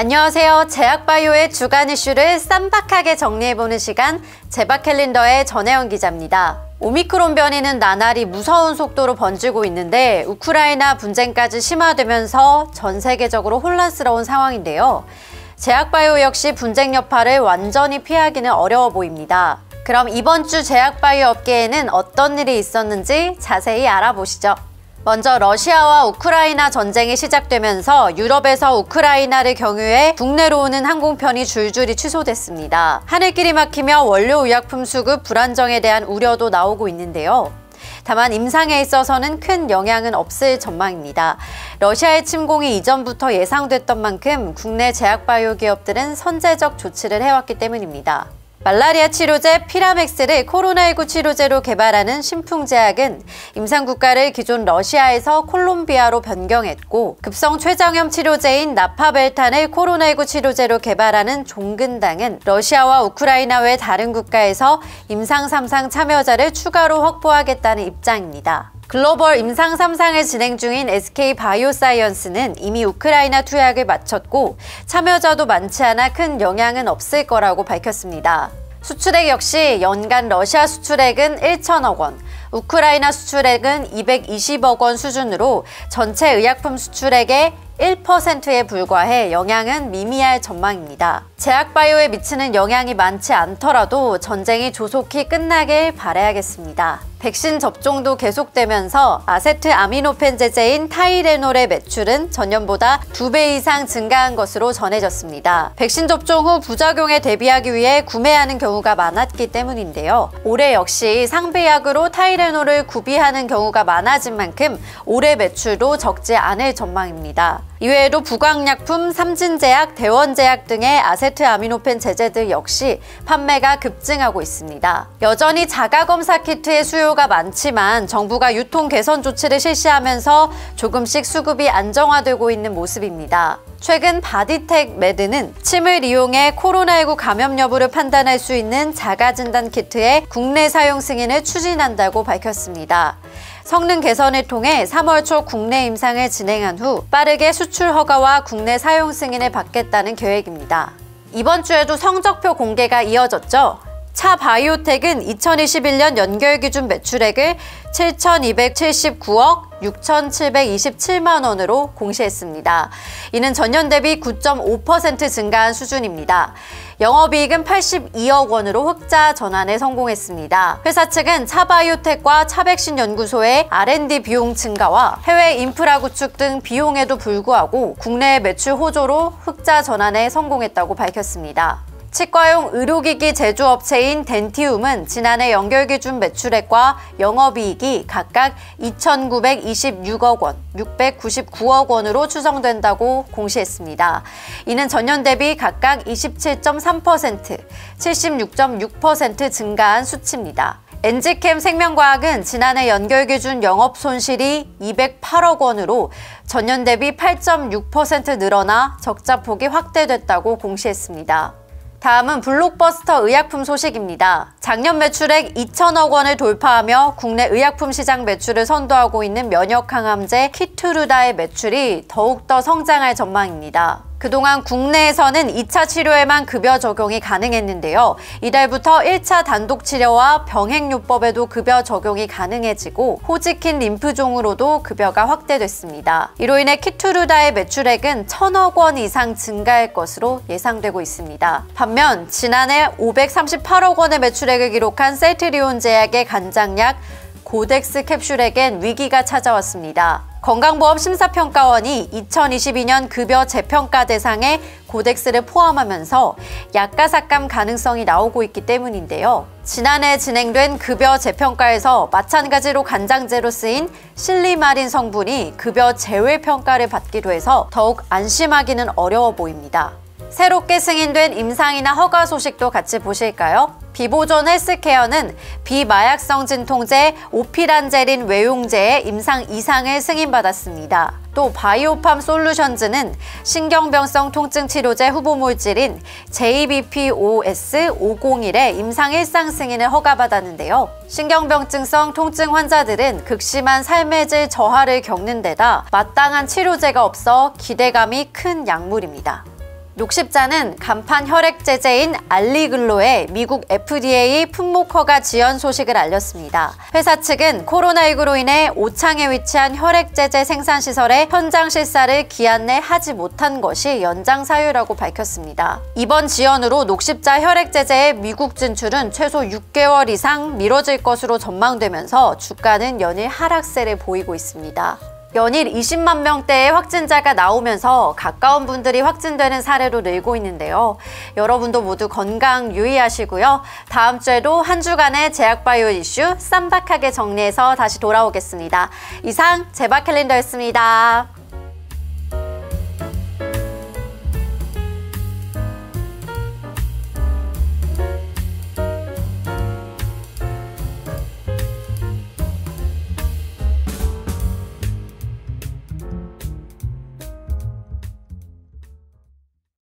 안녕하세요. 제약바이오의 주간 이슈를 쌈박하게 정리해보는 시간, 제박캘린더의 전혜연 기자입니다. 오미크론 변이는 나날이 무서운 속도로 번지고 있는데 우크라이나 분쟁까지 심화되면서 전 세계적으로 혼란스러운 상황인데요. 제약바이오 역시 분쟁 여파를 완전히 피하기는 어려워 보입니다. 그럼 이번 주 제약바이오 업계에는 어떤 일이 있었는지 자세히 알아보시죠. 먼저 러시아와 우크라이나 전쟁이 시작되면서 유럽에서 우크라이나를 경유해 국내로 오는 항공편이 줄줄이 취소됐습니다. 하늘길이 막히며 원료 의약품 수급 불안정에 대한 우려도 나오고 있는데요. 다만 임상에 있어서는 큰 영향은 없을 전망입니다. 러시아의 침공이 이전부터 예상됐던 만큼 국내 제약바이오 기업들은 선제적 조치를 해왔기 때문입니다. 말라리아 치료제 피라맥스를 코로나19 치료제로 개발하는 신풍제약은 임상국가를 기존 러시아에서 콜롬비아로 변경했고, 급성 췌장염 치료제인 나파벨탄을 코로나19 치료제로 개발하는 종근당은 러시아와 우크라이나 외 다른 국가에서 임상 3상 참여자를 추가로 확보하겠다는 입장입니다. 글로벌 임상 3상을 진행 중인 SK바이오사이언스는 이미 우크라이나 투약을 마쳤고 참여자도 많지 않아 큰 영향은 없을 거라고 밝혔습니다. 수출액 역시 연간 러시아 수출액은 1천억 원, 우크라이나 수출액은 220억 원 수준으로 전체 의약품 수출액의 1%에 불과해 영향은 미미할 전망입니다. 제약바이오에 미치는 영향이 많지 않더라도 전쟁이 조속히 끝나길 바라야겠습니다. 백신 접종도 계속되면서 아세트아미노펜 제제인 타이레놀의 매출은 전년보다 2배 이상 증가한 것으로 전해졌습니다. 백신 접종 후 부작용에 대비하기 위해 구매하는 경우가 많았기 때문인데요. 올해 역시 상비약으로 타이레놀을 구비하는 경우가 많아진 만큼 올해 매출도 적지 않을 전망입니다. 이외에도 부광약품, 삼진제약, 대원제약 등의 아세트아미노펜 제제들 역시 판매가 급증하고 있습니다. 여전히 자가검사 키트의 수요가 많지만 정부가 유통 개선 조치를 실시하면서 조금씩 수급이 안정화되고 있는 모습입니다. 최근 바디텍 매드는 침을 이용해 코로나19 감염 여부를 판단할 수 있는 자가진단 키트의 국내 사용 승인을 추진한다고 밝혔습니다. 성능 개선을 통해 3월 초 국내 임상을 진행한 후 빠르게 수출 허가와 국내 사용 승인을 받겠다는 계획입니다. 이번 주에도 성적표 공개가 이어졌죠. 차 바이오텍은 2021년 연결 기준 매출액을 7,279억 6,727만 원으로 공시했습니다. 이는 전년 대비 9.5% 증가한 수준입니다. 영업이익은 82억 원으로 흑자 전환에 성공했습니다. 회사 측은 차바이오텍과 차백신 연구소의 R&D 비용 증가와 해외 인프라 구축 등 비용에도 불구하고 국내 매출 호조로 흑자 전환에 성공했다고 밝혔습니다. 치과용 의료기기 제조업체인 덴티움은 지난해 연결기준 매출액과 영업이익이 각각 2,926억 원, 699억 원으로 추정된다고 공시했습니다. 이는 전년 대비 각각 27.3%, 76.6% 증가한 수치입니다. 엔지캠 생명과학은 지난해 연결기준 영업손실이 208억 원으로 전년 대비 8.6% 늘어나 적자폭이 확대됐다고 공시했습니다. 다음은 블록버스터 의약품 소식입니다. 작년 매출액 2천억 원을 돌파하며 국내 의약품 시장 매출을 선도하고 있는 면역항암제 키투르다의 매출이 더욱더 성장할 전망입니다. 그동안 국내에서는 2차 치료에만 급여 적용이 가능했는데요. 이달부터 1차 단독 치료와 병행요법에도 급여 적용이 가능해지고 호지킨 림프종으로도 급여가 확대됐습니다. 이로 인해 키투르다의 매출액은 1,000억 원 이상 증가할 것으로 예상되고 있습니다. 반면 지난해 538억 원의 매출액을 기록한 셀트리온 제약의 간장약 고덱스 캡슐에겐 위기가 찾아왔습니다. 건강보험 심사평가원이 2022년 급여 재평가 대상에 고덱스를 포함하면서 약가삭감 가능성이 나오고 있기 때문인데요. 지난해 진행된 급여 재평가에서 마찬가지로 간장제로 쓰인 실리마린 성분이 급여 제외 평가를 받기도 해서 더욱 안심하기는 어려워 보입니다. 새롭게 승인된 임상이나 허가 소식도 같이 보실까요? 비보존 헬스케어는 비마약성 진통제 오피란제린 외용제의 임상 2상을 승인받았습니다. 또 바이오팜 솔루션즈는 신경병성 통증 치료제 후보 물질인 JBPOS501의 임상 1상 승인을 허가받았는데요. 신경병증성 통증 환자들은 극심한 삶의 질 저하를 겪는 데다 마땅한 치료제가 없어 기대감이 큰 약물입니다. 녹십자는 간판 혈액 제제인 알리글로의 미국 FDA 품목 허가 지연 소식을 알렸습니다. 회사 측은 코로나19로 인해 오창에 위치한 혈액 제제 생산 시설의 현장 실사를 기한 내 하지 못한 것이 연장 사유라고 밝혔습니다. 이번 지연으로 녹십자 혈액 제제의 미국 진출은 최소 6개월 이상 미뤄질 것으로 전망되면서 주가는 연일 하락세를 보이고 있습니다. 연일 20만 명대의 확진자가 나오면서 가까운 분들이 확진되는 사례로 늘고 있는데요. 여러분도 모두 건강 유의하시고요. 다음 주에도 한 주간의 제약바이오 이슈 쌈박하게 정리해서 다시 돌아오겠습니다. 이상 제박캘린더였습니다.